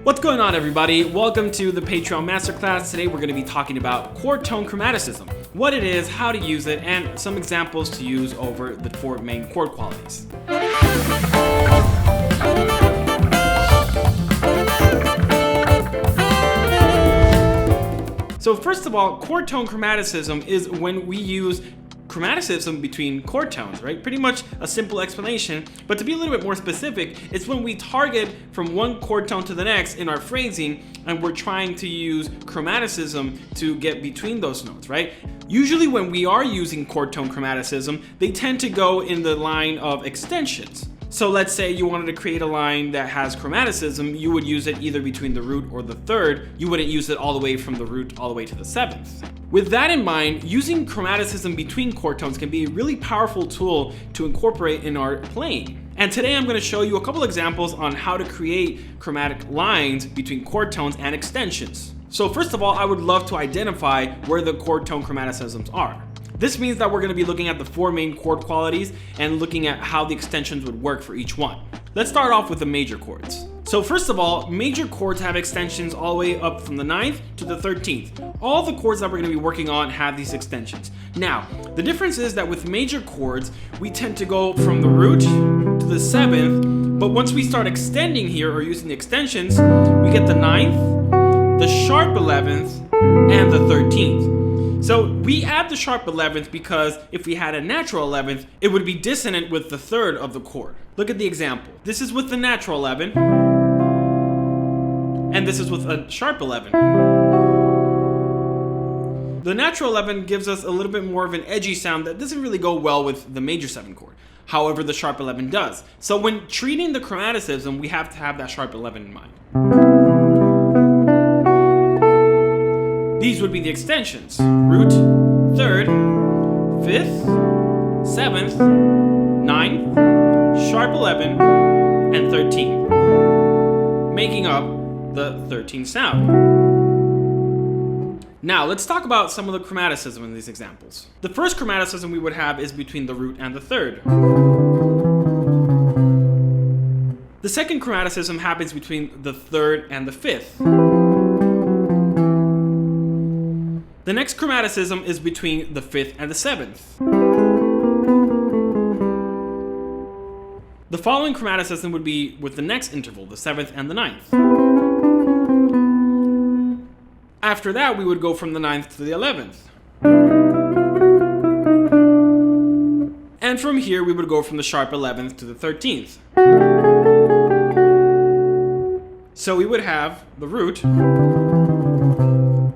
What's going on, everybody? Welcome to the Patreon Masterclass. Today we're going to be talking about chord tone chromaticism, what it is, how to use it, and some examples to use over the four main chord qualities. So first of all, chord tone chromaticism is when we use chromaticism between chord tones, right? Pretty much a simple explanation, but to be a little bit more specific, it's when we target from one chord tone to the next in our phrasing and we're trying to use chromaticism to get between those notes, right? Usually when we are using chord tone chromaticism, they tend to go in the line of extensions. So let's say you wanted to create a line that has chromaticism, you would use it either between the root or the third. You wouldn't use it all the way from the root all the way to the seventh. With that in mind, using chromaticism between chord tones can be a really powerful tool to incorporate in our playing. And today I'm going to show you a couple examples on how to create chromatic lines between chord tones and extensions. So first of all, I would love to identify where the chord tone chromaticisms are. This means that we're going to be looking at the four main chord qualities and looking at how the extensions would work for each one. Let's start off with the major chords. So first of all, major chords have extensions all the way up from the 9th to the 13th. All the chords that we're going to be working on have these extensions. Now, the difference is that with major chords, we tend to go from the root to the 7th, but once we start extending here or using the extensions, we get the 9th, the sharp 11th, and the 13th. So we add the sharp 11th because if we had a natural 11th, it would be dissonant with the third of the chord. Look at the example. This is with the natural 11, and this is with a sharp 11. The natural 11 gives us a little bit more of an edgy sound that doesn't really go well with the major 7 chord. However, the sharp 11 does. So when treating the chromaticism, we have to have that sharp 11 in mind. These would be the extensions: root, third, 5th, 7th, 9th, sharp 11, and 13, making up the 13th sound. Now let's talk about some of the chromaticism in these examples. The first chromaticism we would have is between the root and the third. The second chromaticism happens between the third and the 5th. The next chromaticism is between the 5th and the 7th. The following chromaticism would be with the next interval, the 7th and the 9th. After that, we would go from the 9th to the 11th. And from here, we would go from the sharp 11th to the 13th. So we would have the root,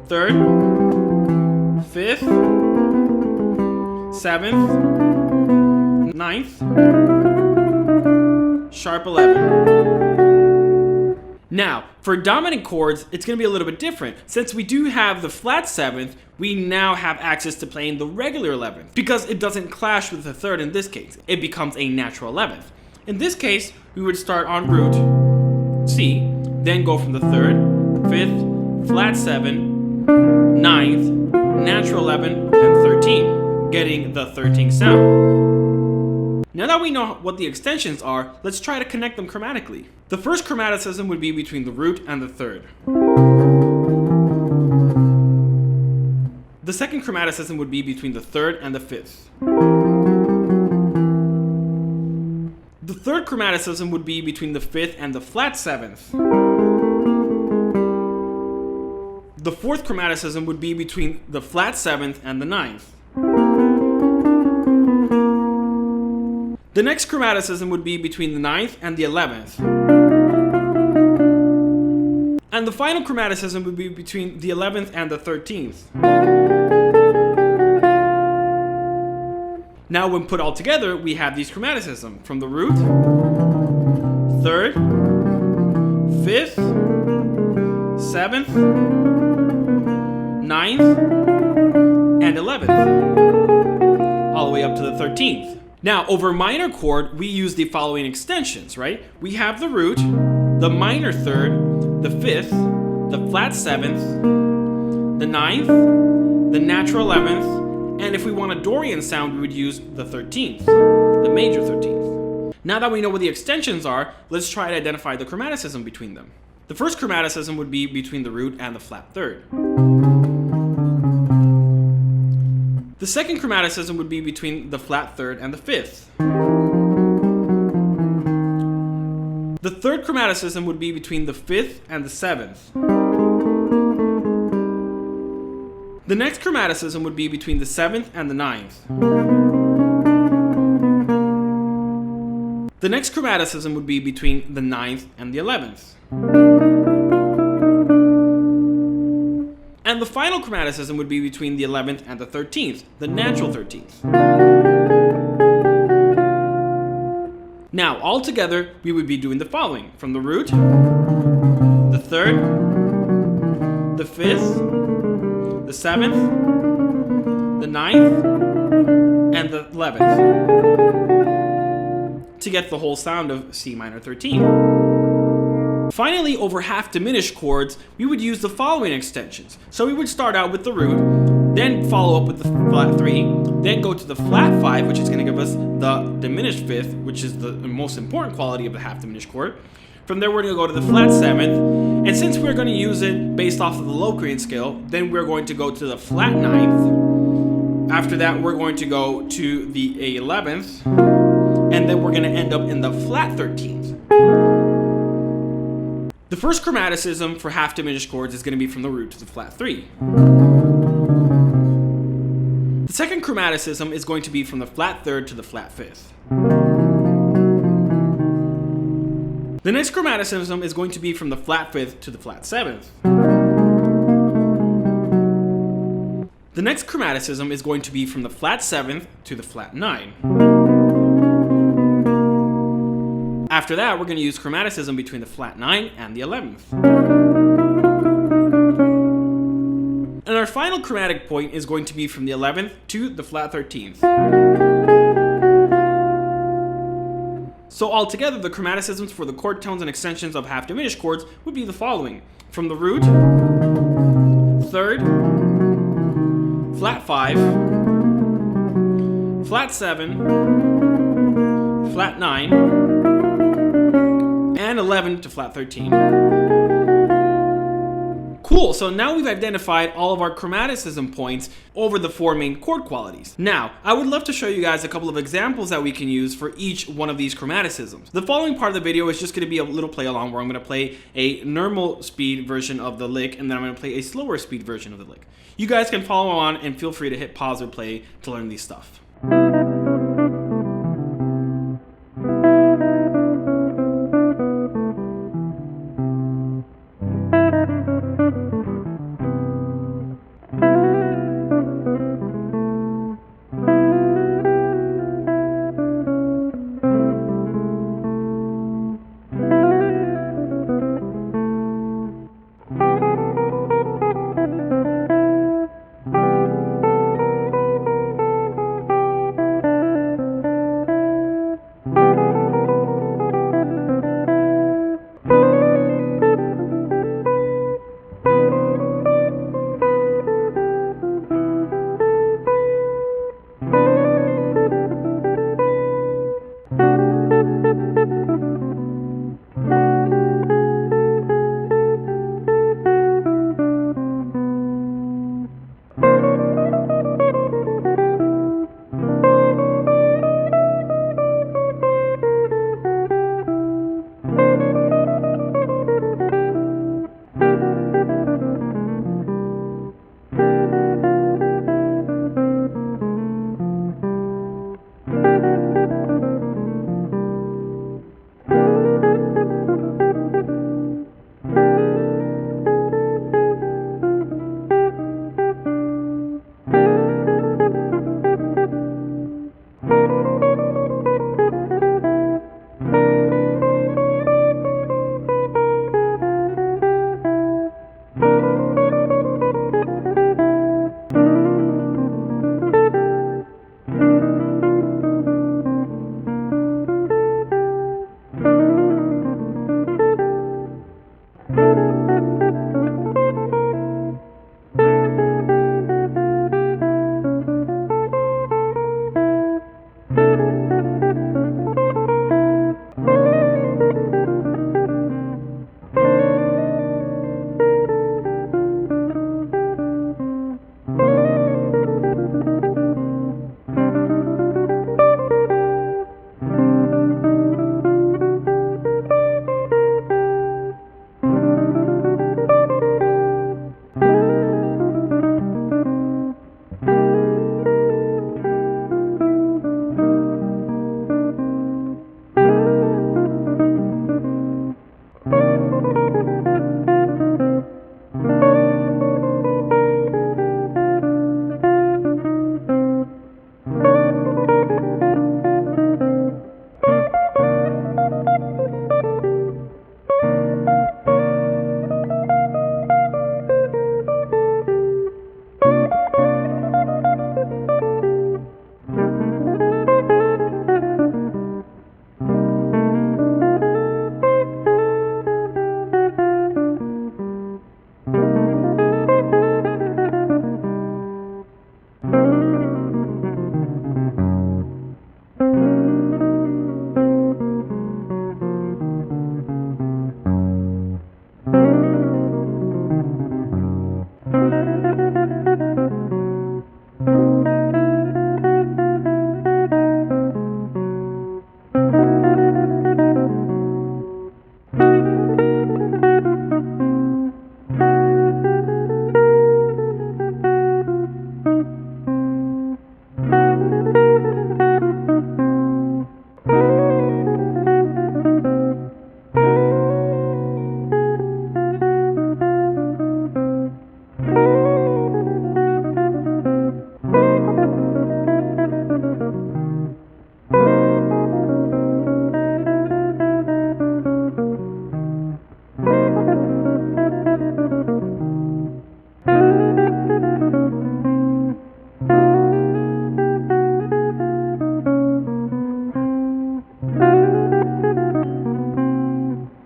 third, 5th, 7th, 9th, sharp 11. Now, for dominant chords, it's going to be a little bit different. Since we do have the flat 7th, we now have access to playing the regular 11th because it doesn't clash with the third in this case. It becomes a natural 11th. In this case, we would start on root, C, then go from the 3rd, 5th, flat 7, 9th, natural 11, and 13, getting the 13th sound. Now that we know what the extensions are, let's try to connect them chromatically. The first chromaticism would be between the root and the third. The second chromaticism would be between the third and the 5th. The third chromaticism would be between the 5th and the flat 7th. The fourth chromaticism would be between the flat 7th and the 9th. The next chromaticism would be between the 9th and the 11th. And the final chromaticism would be between the 11th and the 13th. Now when put all together, we have these chromaticism from the root, third, 5th, 7th, 9th, and 11th, all the way up to the 13th. Now, over minor chord, we use the following extensions, right? We have the root, the minor third, the 5th, the flat 7th, the 9th, the natural 11th, and if we want a Dorian sound, we would use the 13th, the major 13th. Now that we know what the extensions are, let's try to identify the chromaticism between them. The first chromaticism would be between the root and the flat third. The second chromaticism would be between the flat third and the fifth. The third chromaticism would be between the fifth and the seventh. The next chromaticism would be between the seventh and the ninth. The next chromaticism would be between the ninth and the 11th. And the final chromaticism would be between the 11th and the 13th, the natural 13th. Now, all together, we would be doing the following: from the root, the third, the fifth, the seventh, the ninth, and the 11th, to get the whole sound of C minor 13. Finally, over half diminished chords, we would use the following extensions. So we would start out with the root, then follow up with the flat 3, then go to the flat 5, which is going to give us the diminished fifth, which is the most important quality of the half diminished chord. From there, we're going to go to the flat 7th, and since we're going to use it based off of the Locrian scale, then we're going to go to the flat 9th. After that, we're going to go to the A11th, and then we're going to end up in the flat 13th. The first chromaticism for half diminished chords is going to be from the root to the flat 3. The second chromaticism is going to be from the flat 3rd to the flat 5th. The next chromaticism is going to be from the flat 5th to the flat 7th. The next chromaticism is going to be from the flat 7th to the flat 9. After that, we're going to use chromaticism between the flat 9 and the 11th. And our final chromatic point is going to be from the 11th to the flat 13th. So altogether, the chromaticisms for the chord tones and extensions of half diminished chords would be the following: from the root, third, flat 5, flat 7, flat 9, and 11 to flat 13. Cool, so now we've identified all of our chromaticism points over the four main chord qualities. Now, I would love to show you guys a couple of examples that we can use for each one of these chromaticisms. The following part of the video is just going to be a little play along where I'm going to play a normal speed version of the lick, and then I'm going to play a slower speed version of the lick. You guys can follow on and feel free to hit pause or play to learn these stuff.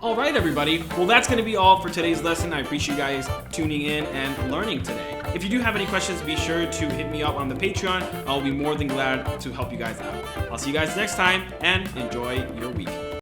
All right, everybody. Well, that's going to be all for today's lesson. I appreciate you guys tuning in and learning today. If you do have any questions, be sure to hit me up on the Patreon. I'll be more than glad to help you guys out. I'll see you guys next time, and enjoy your week.